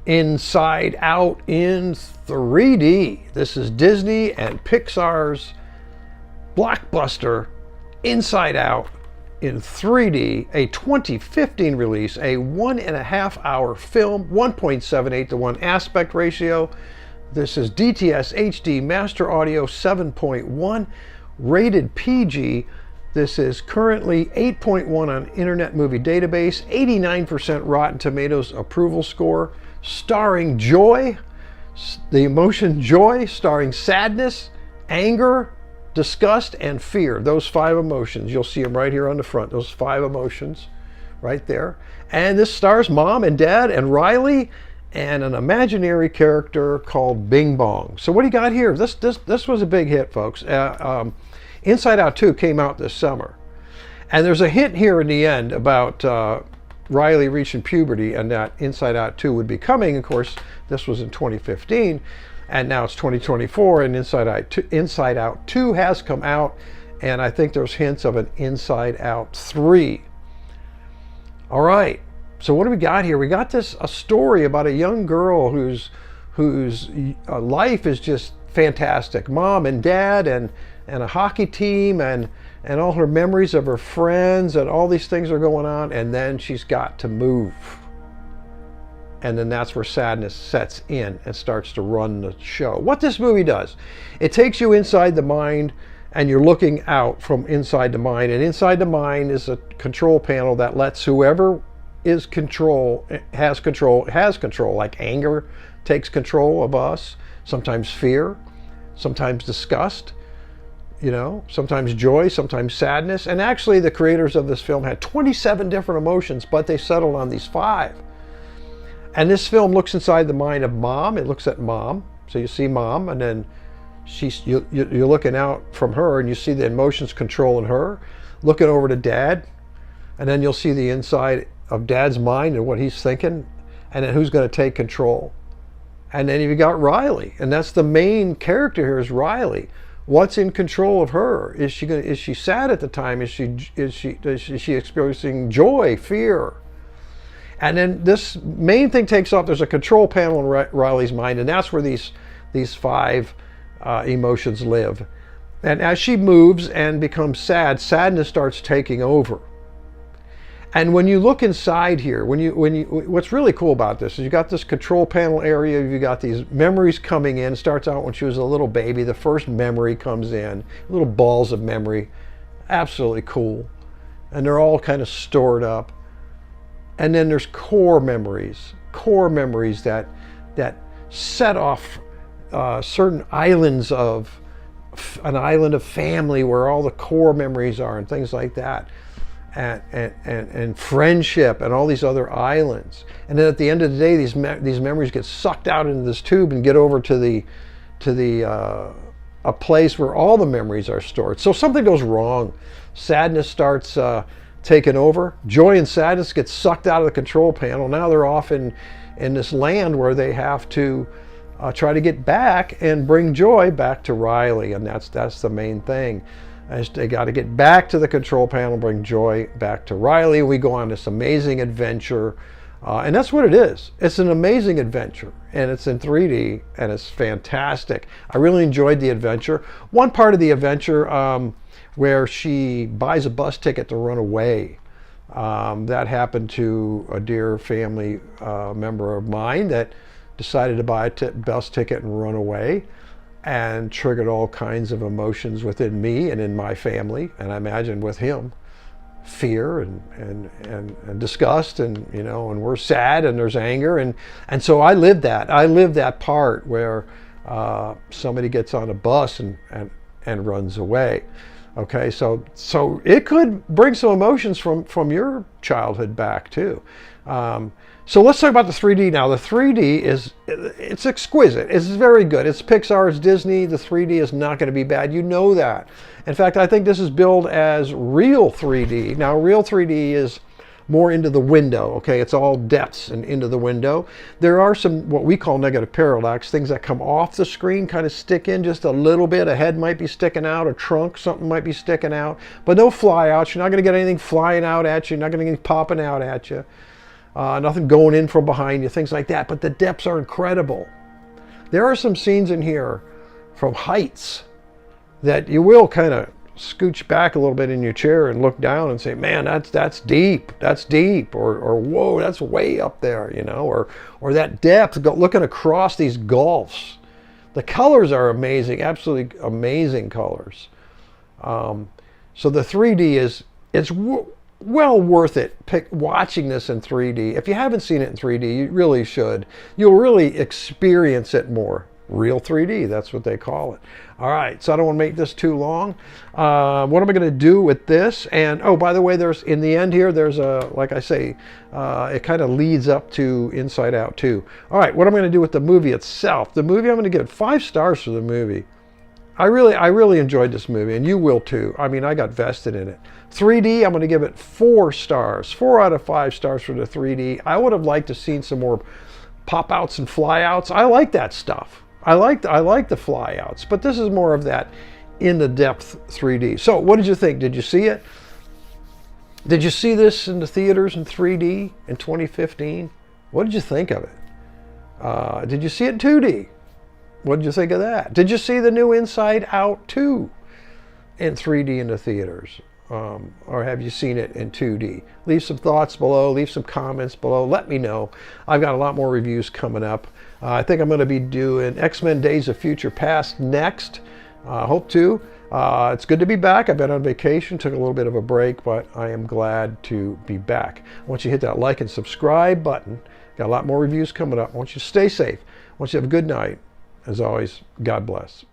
Inside Out in 3D. This is Disney and Pixar's blockbuster Inside Out in 3D, a 2015 release, a 1.5 hour film, 1.78 to 1 aspect ratio. This is DTS HD Master Audio 7.1, rated PG. This is currently 8.1 on Internet Movie Database, 89% Rotten Tomatoes approval score, starring joy, the emotion joy, starring sadness, anger, disgust, and fear. Those 5 emotions. You'll see them right here on the front. Those 5 emotions right there. And this stars Mom and Dad and Riley and an imaginary character called Bing Bong. So what do you got here? This was a big hit, folks. Inside Out 2 came out this summer. And there's a hint here in the end about Riley reaching puberty and that Inside Out 2 would be coming. Of course, this was in 2015. And now it's 2024, and Inside Out 2 has come out, and I think there's hints of an Inside Out 3. All right, so what do we got here? We got a story about a young girl whose life is just fantastic. Mom and Dad and a hockey team and all her memories of her friends and all these things are going on, and then she's got to move. And then that's where sadness sets in and starts to run the show. What this movie does, it takes you inside the mind and you're looking out from inside the mind. And inside the mind is a control panel that lets whoever has control, like anger takes control of us, sometimes fear, sometimes disgust, sometimes joy, sometimes sadness. And actually the creators of this film had 27 different emotions, but they settled on these 5. And this film looks inside the mind of Mom. It looks at Mom. So you see Mom, and then you're looking out from her, and you see the emotions controlling her. Looking over to Dad, and then you'll see the inside of Dad's mind and what he's thinking, and then who's going to take control. And then you've got Riley, and that's the main character here is Riley. What's in control of her? Is she sad at the time? Is she experiencing joy, fear? And then this main thing takes off. There's a control panel in Riley's mind, and that's where these 5 emotions live. And as she moves and becomes sad, sadness starts taking over. And when you look inside here, what's really cool about this is you got this control panel area. You got these memories coming in. It starts out when she was a little baby. The first memory comes in, little balls of memory, absolutely cool, and they're all kind of stored up. And then there's core memories that set off certain islands of an island of family where all the core memories are and things like that, and friendship and all these other islands. And then at the end of the day, these memories get sucked out into this tube and get over to a place where all the memories are stored. So something goes wrong. Sadness starts taken over. Joy and sadness get sucked out of the control panel. Now they're off in this land where they have to try to get back and bring joy back to Riley, and that's the main thing. As they got to get back to the control panel, bring joy back to Riley. We go on this amazing adventure, and that's what it is. It's an amazing adventure, and it's in 3D, and it's fantastic. I really enjoyed the adventure. One part of the adventure where she buys a bus ticket to run away. That happened to a dear family member of mine that decided to buy a bus ticket and run away, and triggered all kinds of emotions within me and in my family, and I imagine with him. Fear and disgust, and and we're sad, and there's anger, and so I lived that part where somebody gets on a bus and runs away. Okay, so it could bring some emotions from your childhood back too. So let's talk about the 3D now. The 3D it's exquisite. It's very good. It's Pixar, it's Disney. The 3D is not going to be bad. You know that. In fact, I think this is billed as real 3D. Now, real 3D is more into the window, okay? It's all depths and into the window. There are some, what we call negative parallax, things that come off the screen, kind of stick in just a little bit. A head might be sticking out, a trunk, something might be sticking out, but no fly outs. You're not going to get anything flying out at you. You're not going to get anything popping out at you. nothing going in from behind you, things like that. But the depths are incredible. There are some scenes in here from heights that you will kind of scooch back a little bit in your chair and look down and say, man, that's deep, or whoa, that's way up there, you know, or that depth, looking across these gulfs. The colors are amazing, absolutely amazing colors. So the 3D it's well worth it watching this in 3D. If you haven't seen it in 3D, you really should. You'll really experience it more. Real 3D, that's what they call it. All right, so I don't want to make this too long. What am I going to do with this? And oh, by the way, there's in the end here, there's a, like I say, it kind of leads up to Inside Out 2. All right, what I'm going to do with the movie itself. The movie, I'm going to give it 5 stars for the movie. I really enjoyed this movie, and you will too. I mean, I got vested in it. 3D, I'm going to give it 4 stars. 4 out of 5 stars for the 3D. I would have liked to have seen some more pop-outs and fly-outs. I like that stuff. I like the fly-outs, but this is more of that in-the-depth 3D. So what did you think? Did you see it? Did you see this in the theaters in 3D in 2015? What did you think of it? Did you see it in 2D? What did you think of that? Did you see the new Inside Out 2 in 3D in the theaters? Or have you seen it in 2D? Leave some thoughts below, leave some comments below, let me know. I've got a lot more reviews coming up. I think I'm going to be doing X-Men Days of Future Past next. Hope to. It's good to be back. I've been on vacation, took a little bit of a break, but I am glad to be back. I want you to hit that like and subscribe button. Got a lot more reviews coming up. I want you to stay safe. I want you to have a good night. As always, God bless.